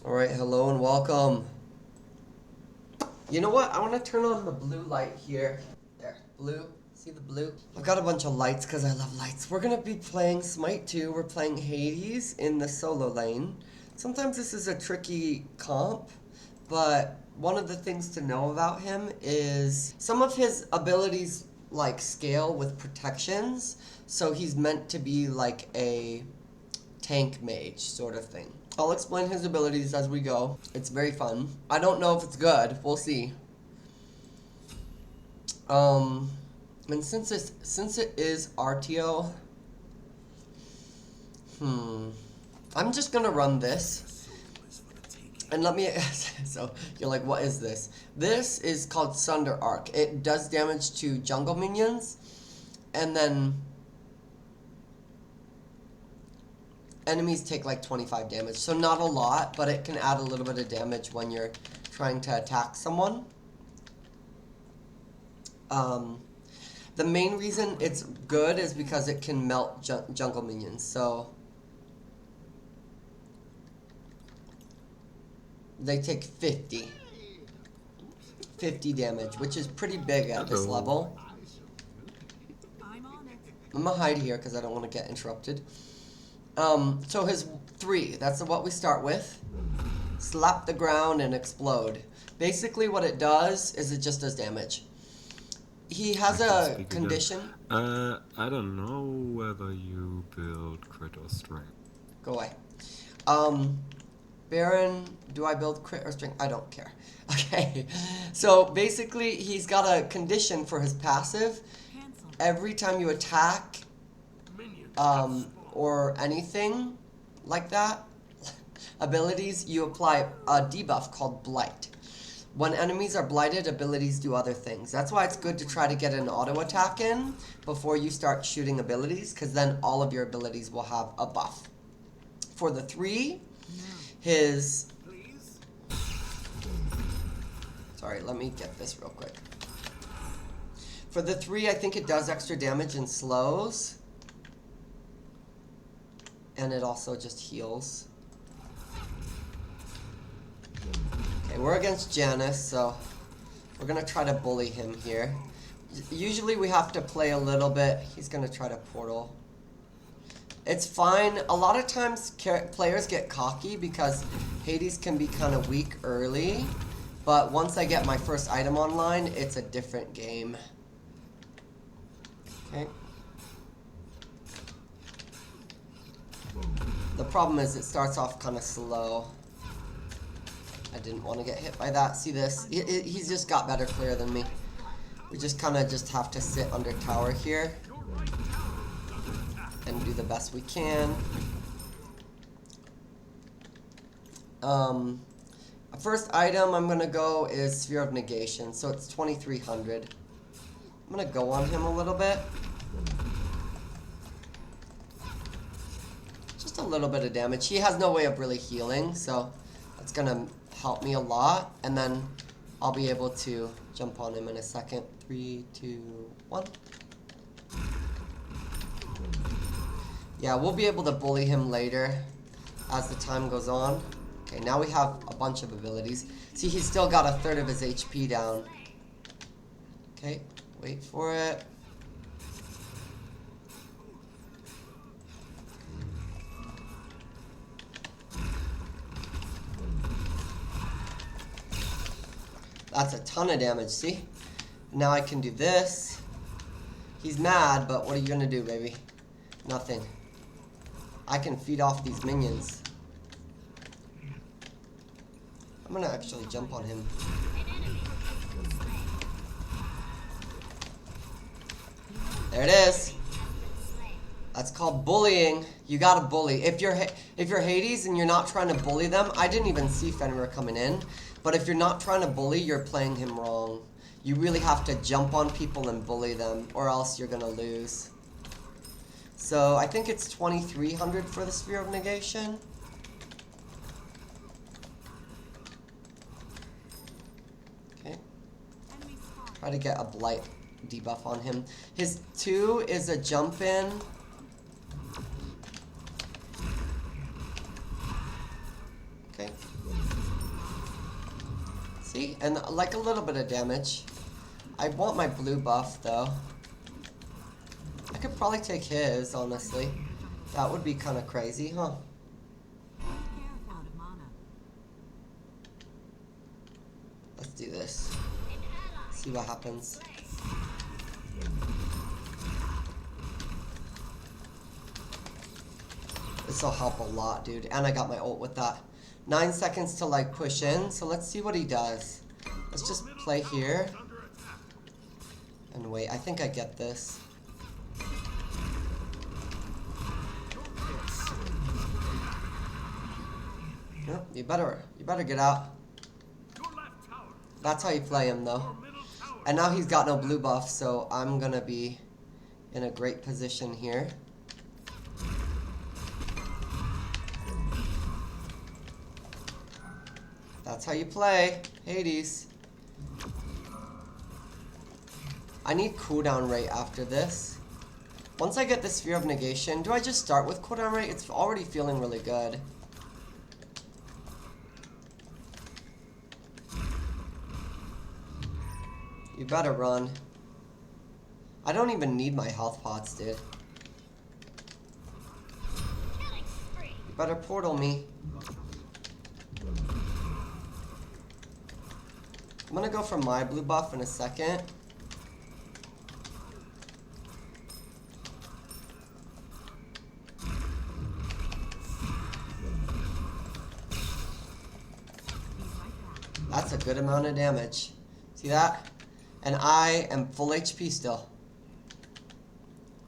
Alright, hello and welcome. You know what? I want to turn on the blue light here. There, blue. See the blue? I've got a bunch of lights because I love lights. We're going to be playing SMITE 2. We're playing Hades in the solo lane. Sometimes this is a tricky comp, but one of the things to know about him is some of his abilities like scale with protections, so he's meant to be like a tank mage sort of thing. I'll explain his abilities as we go. It's very fun. I don't know if it's good. We'll see. And since it is RTO, I'm just gonna run this. And let me, so you're like, what is this? This is called Sunder Arc. It does damage to jungle minions, and then enemies take like 25 damage. So not a lot, but it can add a little bit of damage when you're trying to attack someone. The main reason it's good is because it can melt jungle minions. So they take 50 damage, which is pretty big at this level. I'm gonna hide here because I don't want to get interrupted. So his 3, that's what we start with. Slap the ground and explode. Basically what it does is it just does damage. He has a condition. I don't know whether you build crit or strength. Go away. Baron, do I build crit or strength? I don't care. Okay. So basically he's got a condition for his passive. Every time you attack, or anything like that, abilities, you apply a debuff called Blight. When enemies are blighted, abilities do other things. That's why it's good to try to get an auto attack in before you start shooting abilities, because then all of your abilities will have a buff. For the 3, his... Sorry, let me get this real quick. For the 3, I think it does extra damage and slows. And it also just heals. Okay, we're against Janus, so we're gonna try to bully him here. Usually we have to play a little bit. He's gonna try to portal. It's fine. A lot of times players get cocky because Hades can be kind of weak early. But once I get my first item online, it's a different game. Okay. The problem is it starts off kind of slow. I didn't want to get hit by that. See this? He's just got better clear than me. We just kind of just have to sit under tower here and do the best we can. First item I'm going to go is Sphere of Negation. So it's 2300. I'm going to go on him a little bit. Just a little bit of damage. He has no way of really healing, so that's going to help me a lot. And then I'll be able to jump on him in a second. 3, 2, 1. Yeah, we'll be able to bully him later as the time goes on. Okay, now we have a bunch of abilities. See, he's still got a third of his HP down. Okay, wait for it. That's a ton of damage, see? Now I can do this. He's mad, but what are you gonna do, baby? Nothing. I can feed off these minions. I'm gonna actually jump on him. There it is. That's called bullying. You gotta bully. If you're Hades and you're not trying to bully them, I didn't even see Fenrir coming in. But if you're not trying to bully, you're playing him wrong. You really have to jump on people and bully them, or else you're gonna lose. So I think it's 2300 for the Sphere of Negation. Okay. Try to get a Blight debuff on him. His 2 is a jump in. Okay. See? And like a little bit of damage. I want my blue buff though. I could probably take his, honestly. That would be kind of crazy, huh? Let's do this. See what happens. This'll help a lot, dude. And I got my ult with that. 9 seconds to like push in, so let's see what he does. Let's just play here. And wait, I think I get this. Nope, you better get out. That's how you play him though. And now he's got no blue buff, so I'm gonna be in a great position here. That's how you play, Hades. I need cooldown rate after this. Once I get the Sphere of Negation, do I just start with cooldown rate? It's already feeling really good. You better run. I don't even need my health pots, dude. You better portal me. I'm gonna go for my blue buff in a second. That's a good amount of damage. See that? And I am full HP still.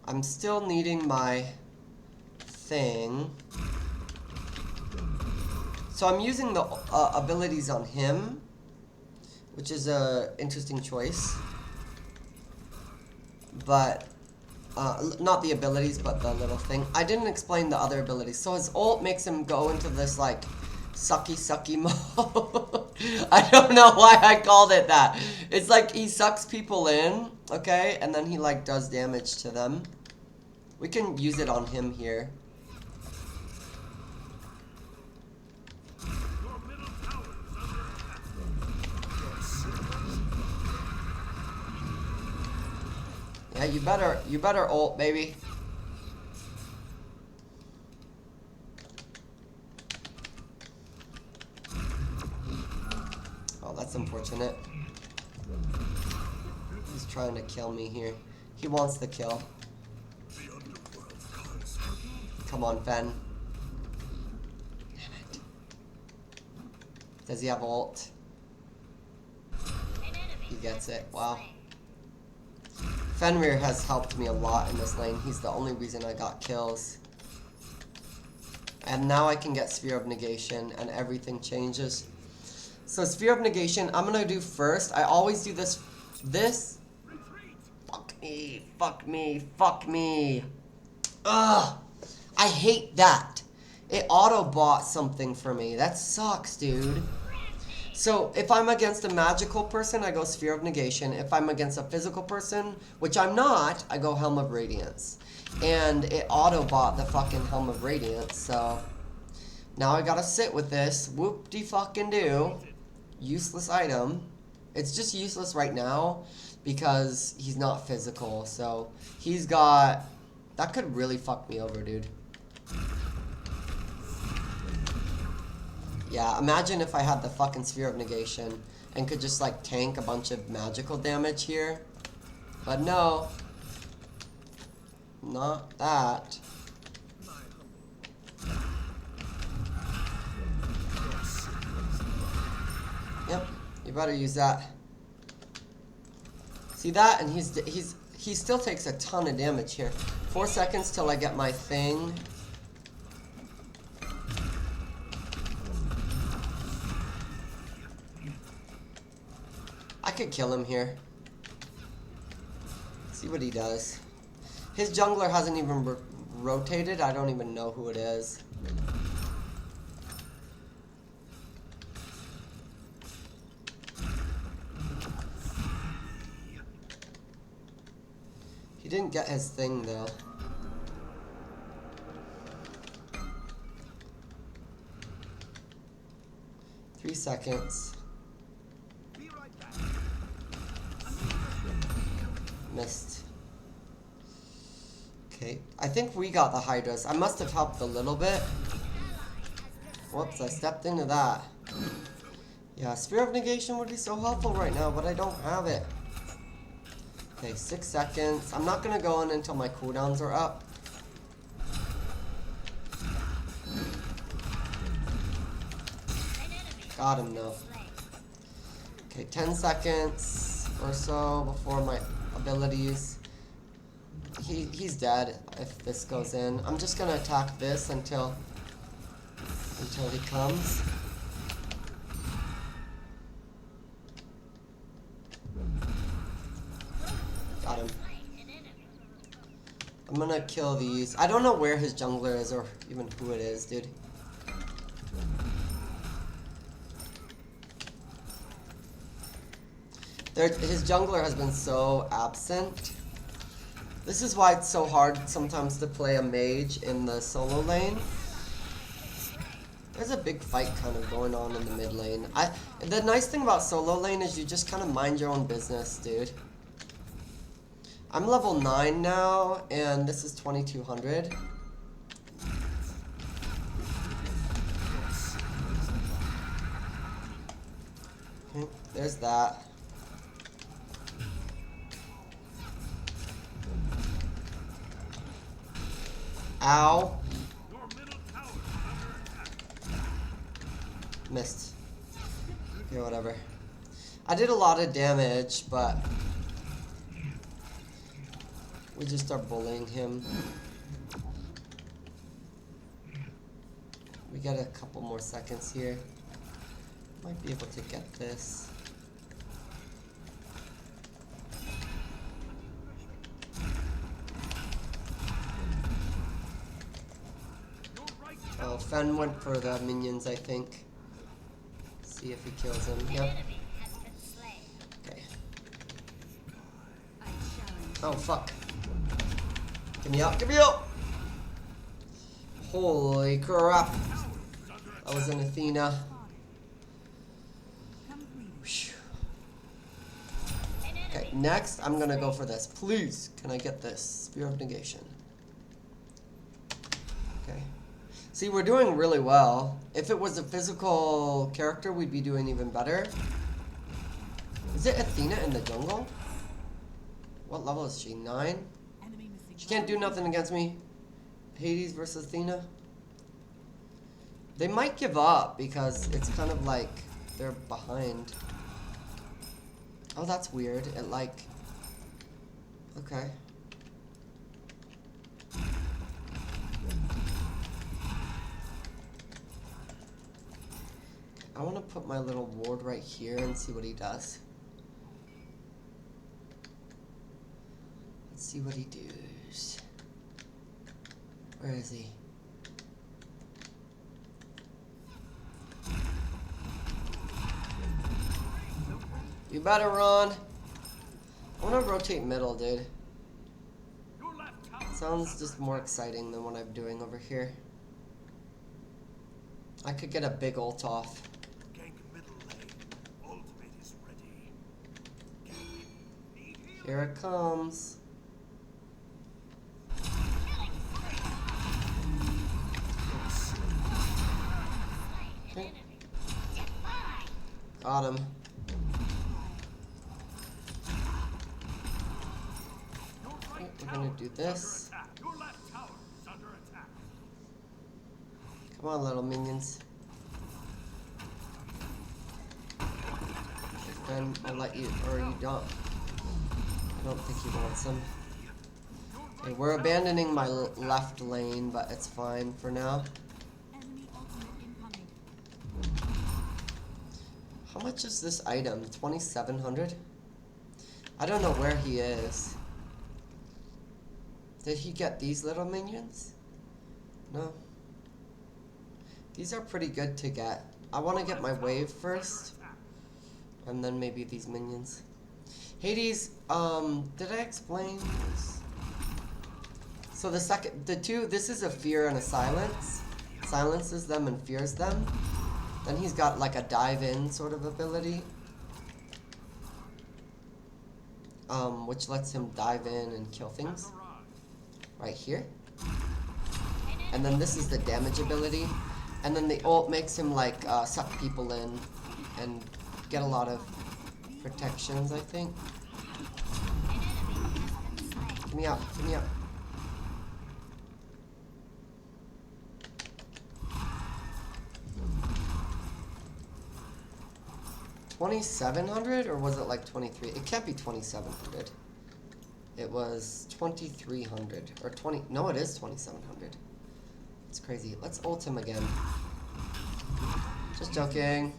I'm still needing my thing. So I'm using the abilities on him, which is a interesting choice. But, not the abilities, but the little thing. I didn't explain the other abilities. So his ult makes him go into this, like, sucky mode. I don't know why I called it that. It's like he sucks people in, okay? And then he, like, does damage to them. We can use it on him here. Yeah, you better ult, baby. Oh, that's unfortunate. He's trying to kill me here. He wants the kill. Come on, Fen. Damn it. Does he have ult? He gets it. Wow. Fenrir has helped me a lot in this lane. He's the only reason I got kills. And now I can get Sphere of Negation and everything changes. So Sphere of Negation, I'm gonna do first. I always do this. Fuck me. Ugh. I hate that. It auto-bought something for me. That sucks, dude. So if I'm against a magical person, I go Sphere of Negation. If I'm against a physical person, which I'm not, I go Helm of Radiance. And it auto-bought the fucking Helm of Radiance, so now I gotta sit with this. Whoop-de-fucking-do. Useless item. It's just useless right now because he's not physical, so he's got... That could really fuck me over, dude. Yeah, imagine if I had the fucking Sphere of Negation and could just, like, tank a bunch of magical damage here. But no. Not that. Yep, you better use that. See that? And he still takes a ton of damage here. 4 seconds till I get my thing. I could kill him here. See what he does. His jungler hasn't even rotated. I don't even know who it is. He didn't get his thing though. Three seconds. Missed. Okay, I think we got the Hydras. I must have helped a little bit. Whoops, I stepped into that. Yeah, Sphere of Negation would be so helpful right now, but I don't have it. Okay, 6 seconds. I'm not gonna go in until my cooldowns are up. Got him though. Okay, 10 seconds or so before my abilities. He's dead if this goes in. I'm just gonna attack this until he comes. Got him. I'm gonna kill these. I don't know where his jungler is or even who it is, dude. His jungler has been so absent. This is why it's so hard sometimes to play a mage in the solo lane. There's a big fight kind of going on in the mid lane. The nice thing about solo lane is you just kind of mind your own business, dude. I'm level 9 now, and this is 2200. Okay, there's that. Ow. Missed. Okay, whatever. I did a lot of damage, but we just start bullying him. We got a couple more seconds here. Might be able to get this. Oh, Fen went for the minions, I think. See if he kills him. Yep. Okay. Oh, fuck. Get me out, get me out! Holy crap. That was an Athena. Okay, next I'm gonna go for this. Please, can I get this? Spear of Negation. Okay. See, we're doing really well. If it was a physical character, we'd be doing even better. Is it Athena in the jungle? What level is she? 9? She can't do nothing against me. Hades versus Athena. They might give up because it's kind of like they're behind. Oh, that's weird. It like... Okay. I want to put my little ward right here and see what he does. Let's see what he does. Where is he? You better run. I want to rotate middle, dude. Sounds just more exciting than what I'm doing over here. I could get a big ult off. Here it comes. Okay. Got him. Okay, we're gonna do this. Come on, little minions. Then I'll let you, or you don't. I don't think he wants them. Okay, we're abandoning my left lane, but it's fine for now. How much is this item? 2,700? I don't know where he is. Did he get these little minions? No. These are pretty good to get. I want to get my wave first, and then maybe these minions. Hades, did I explain this? So this is a fear and a silence. Silences them and fears them. Then he's got like a dive in sort of ability. which lets him dive in and kill things. Right here. And then this is the damage ability. And then the ult makes him like suck people in and get a lot of protections, I think. Get me out, get me out. $2,700 or was it like 23? It can't be 2,700. It was 2,300 or 20. No, it is 2,700. It's crazy. Let's ult him again. Just joking.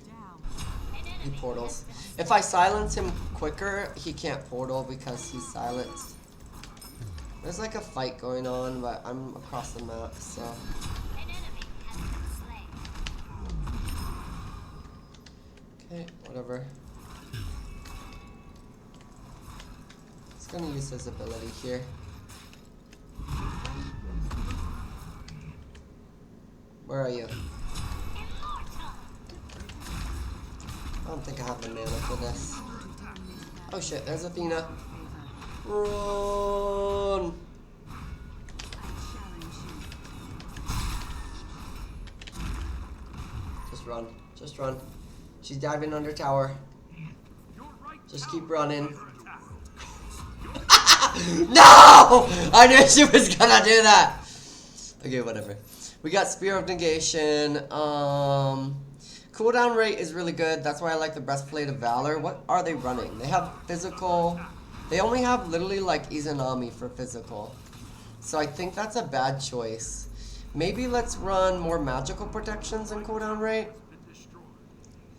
He portals. If I silence him quicker, he can't portal because he's silenced. There's like a fight going on, but I'm across the map, so. Okay, whatever. He's gonna use his ability here. Where are you? I don't think I have the mana for this. Oh shit, there's Athena. Run! Just run. Just run. She's diving under tower. Just keep running. No! I knew she was gonna do that! Okay, whatever. We got Spear of Negation. Cooldown rate is really good. That's why I like the Breastplate of Valor. What are they running? They have physical. They only have literally like Izanami for physical. So I think that's a bad choice. Maybe let's run more magical protections and cooldown rate.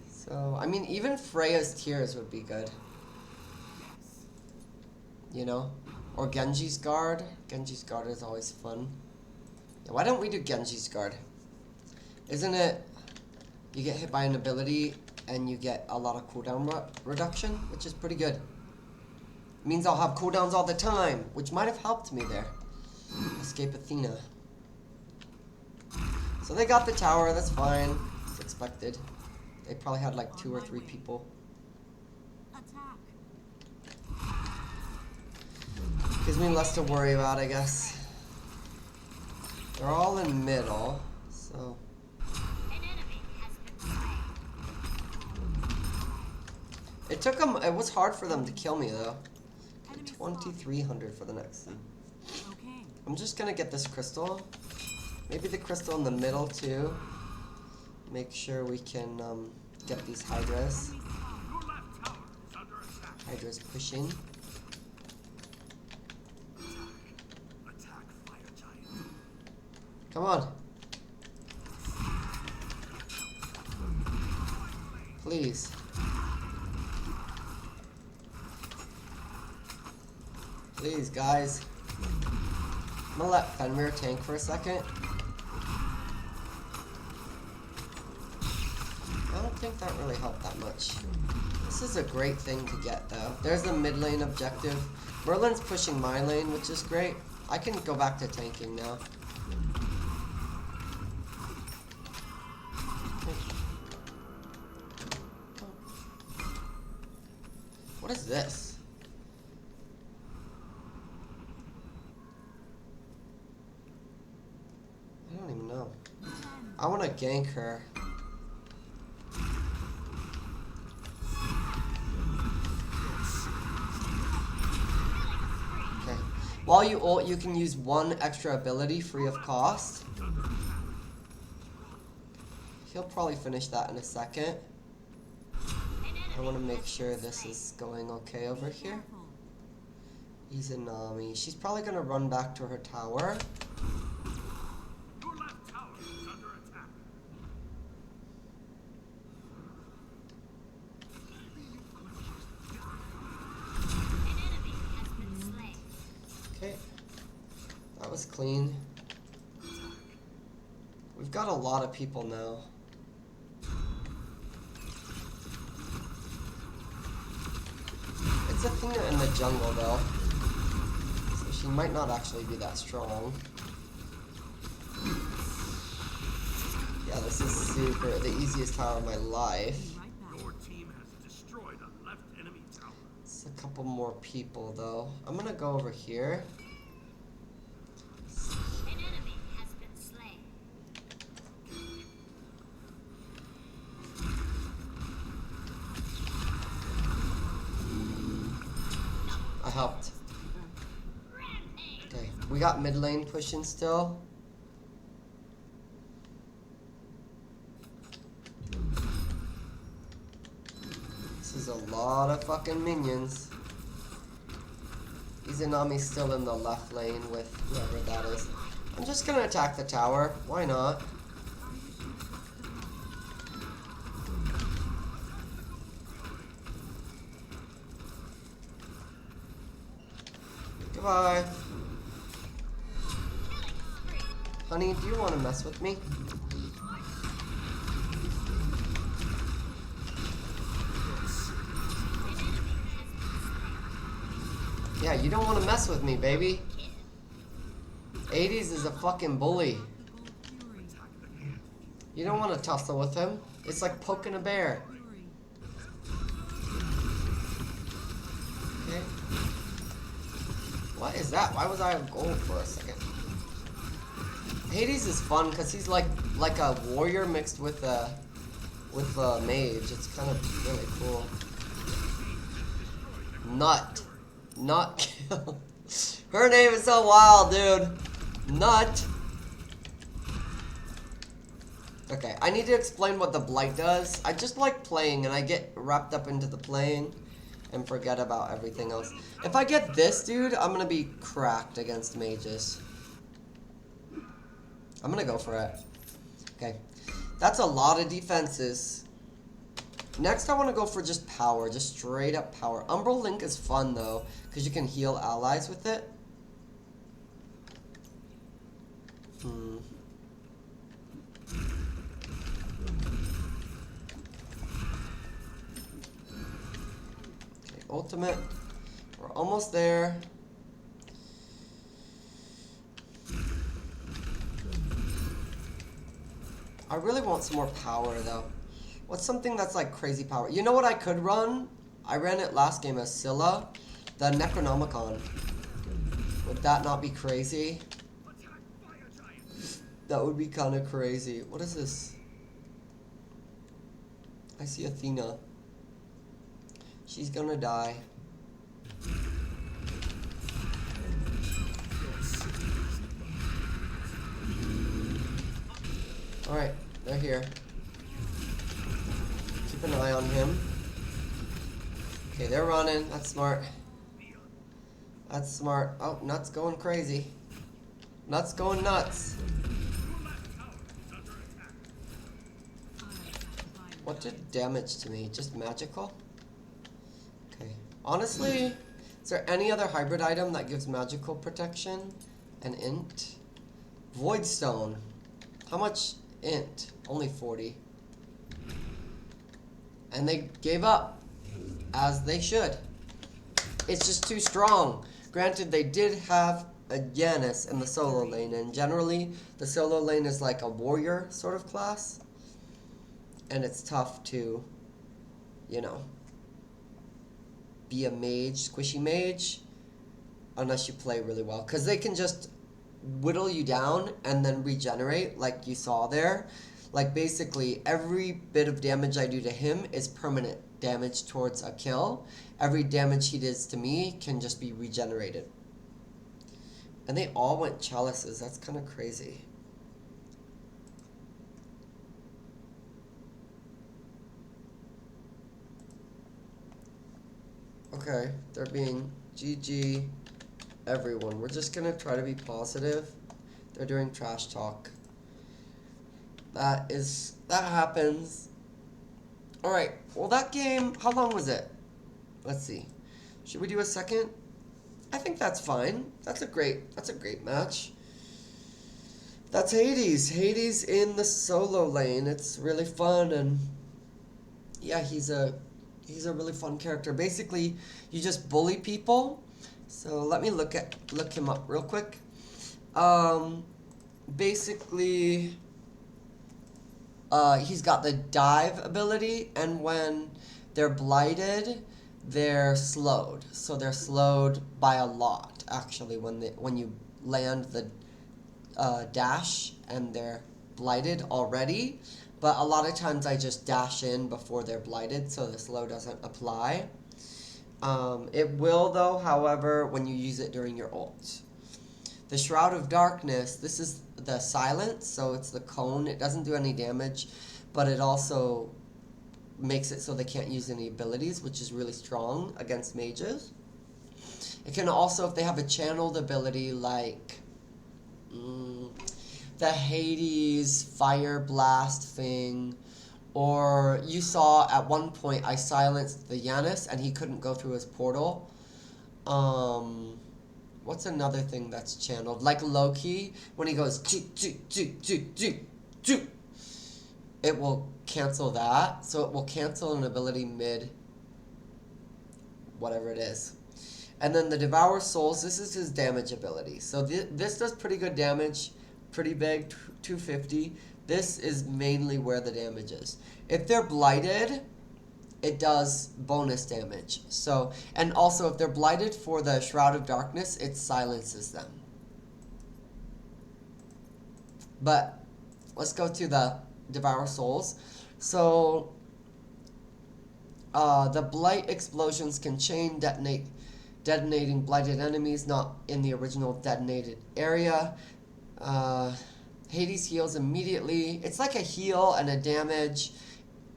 So, I mean, even Freya's Tears would be good. You know? Or Genji's Guard. Genji's Guard is always fun. Yeah, why don't we do Genji's Guard? Isn't it... You get hit by an ability and you get a lot of cooldown reduction, which is pretty good. Means I'll have cooldowns all the time, which might have helped me there. Escape Athena. So they got the tower, that's fine. It's expected. They probably had like 2 or 3 people. Gives me less to worry about, I guess. They're all in middle, so... It took them, it was hard for them to kill me though. 2,300 for the next thing. I'm just gonna get this crystal. Maybe the crystal in the middle too. Make sure we can get these Hydras. Hydra's pushing. Come on. Please. Please, guys. I'm gonna let Fenrir tank for a second. I don't think that really helped that much. This is a great thing to get, though. There's the mid lane objective. Merlin's pushing my lane, which is great. I can go back to tanking now. What is this? I don't even know. I want to gank her. Okay. While you ult, you can use 1 extra ability free of cost. He'll probably finish that in a second. I want to make sure this is going okay over here. Izanami. She's probably going to run back to her tower. Okay. That was clean. We've got a lot of people now. It's Athena in the jungle though, so she might not actually be that strong. Yeah, this is super, the easiest tower of my life. Your team has destroyed a left enemy tower. It's a couple couple more people though. I'm gonna go over here. An enemy has been slain. I helped. Okay, we got mid lane pushing still. This is a lot of fucking minions. Izanami's still in the left lane with whoever that is. I'm just gonna attack the tower. Why not? Goodbye. Honey, do you want to mess with me? Yeah, you don't want to mess with me, baby. 80s is a fucking bully. You don't want to tussle with him. It's like poking a bear. Okay. What is that? Why was I on gold for a second? Hades is fun because he's like a warrior mixed with a mage. It's kind of really cool. Not kill. Her name is so wild, dude. Nut. Okay, I need to explain what the blight does. I just like playing and I get wrapped up into the playing and forget about everything else. If I get this, dude, I'm gonna be cracked against mages. I'm gonna go for it. Okay. That's a lot of defenses. Next, I want to go for just power. Just straight up power. Umbral Link is fun, though, because you can heal allies with it. Okay, ultimate. We're almost there. I really want some more power, though. What's something that's like crazy power? You know what I could run? I ran it last game as Scylla. The Necronomicon. Would that not be crazy? That would be kind of crazy. What is this? I see Athena. She's gonna die. Alright, they're here. Keep an eye on him. Okay, they're running. That's smart. That's smart. Oh, Nuts going crazy. Nuts going nuts. What did damage to me? Just magical? Okay. Honestly, is there any other hybrid item that gives magical protection? An int? Voidstone. How much int? Only 40. And they gave up. As they should. It's just too strong. Granted, they did have a Janus in the solo lane, and generally, the solo lane is like a warrior sort of class. And it's tough to, you know, be a mage, squishy mage, unless you play really well. Because they can just whittle you down and then regenerate, like you saw there. Like, basically, every bit of damage I do to him is permanent damage towards a kill. Every damage he does to me can just be regenerated. And they all went chalices. That's kind of crazy. Okay, they're being GG everyone. We're just gonna try to be positive. They're doing trash talk. That happens. Alright, well that game, how long was it? Let's see. Should we do a second? I think that's fine. That's a great match. That's Hades. Hades in the solo lane. It's really fun, and yeah, he's a really fun character. Basically, you just bully people. So let me look him up real quick. Basically, he's got the dive ability, and when they're blighted, they're slowed. So they're slowed by a lot, actually, when you land the dash and they're blighted already. But a lot of times I just dash in before they're blighted, so the slow doesn't apply. It will, though, however, when you use it during your ult. The Shroud of Darkness, this is the silence, so it's the cone. It doesn't do any damage, but it also makes it so they can't use any abilities, which is really strong against mages. It can also, if they have a channeled ability like the Hades Fire Blast thing, or you saw at one point I silenced the Janus and he couldn't go through his portal. What's another thing that's channeled? Like Loki, when he goes it will cancel that. So it will cancel an ability mid whatever it is. And then the Devour Souls, this is his damage ability. So this does pretty good damage, pretty big, 250. This is mainly where the damage is. If they're blighted, it does bonus damage. So, and also if they're blighted for the Shroud of Darkness, it silences them. But let's go to the Devour Souls. So the blight explosions can chain detonate, detonating blighted enemies not in the original detonated area. Hades heals immediately. It's like a heal and a damage.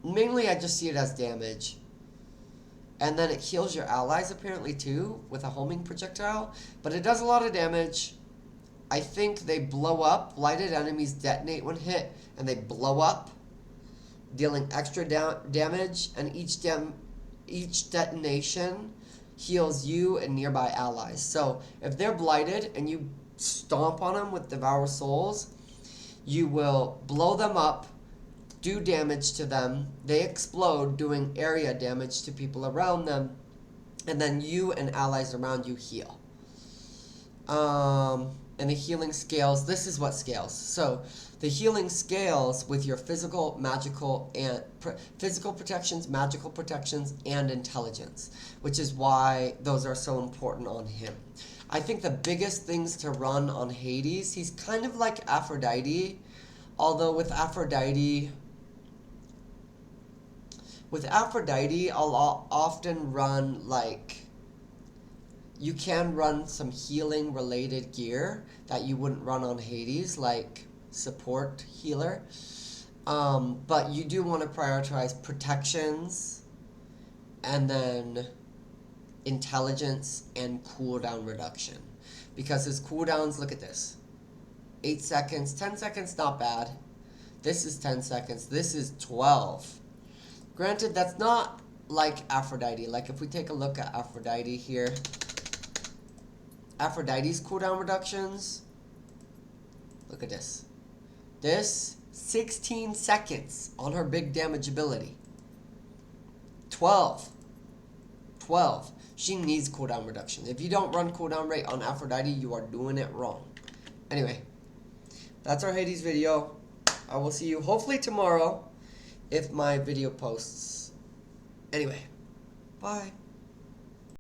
Mainly I just see it as damage. And then it heals your allies apparently too with a homing projectile. But it does a lot of damage. I think they blow up. Blighted enemies detonate when hit and they blow up, dealing extra damage, and each detonation heals you and nearby allies. So if they're blighted and you stomp on them with Devour Souls, you will blow them up, do damage to them, they explode, doing area damage to people around them, and then you and allies around you heal. And the healing scales, this is what scales. So the healing scales with your physical, magical, and physical protections, magical protections, and intelligence, which is why those are so important on him. I think the biggest things to run on Hades, he's kind of like Aphrodite, although with Aphrodite, I'll often run like, you can run some healing related gear that you wouldn't run on Hades, like support healer. But you do want to prioritize protections and then intelligence and cooldown reduction. Because his cooldowns, look at this. 8 seconds, 10 seconds, not bad. This is 10 seconds, this is 12. Granted, that's not like Aphrodite. Like if we take a look at Aphrodite here, Aphrodite's cooldown reductions, look at this. This, 16 seconds on her big damage ability. 12. She needs cooldown reduction. If you don't run cooldown rate on Aphrodite, you are doing it wrong. Anyway, that's our Hades video. I will see you hopefully tomorrow if my video posts. Anyway, bye.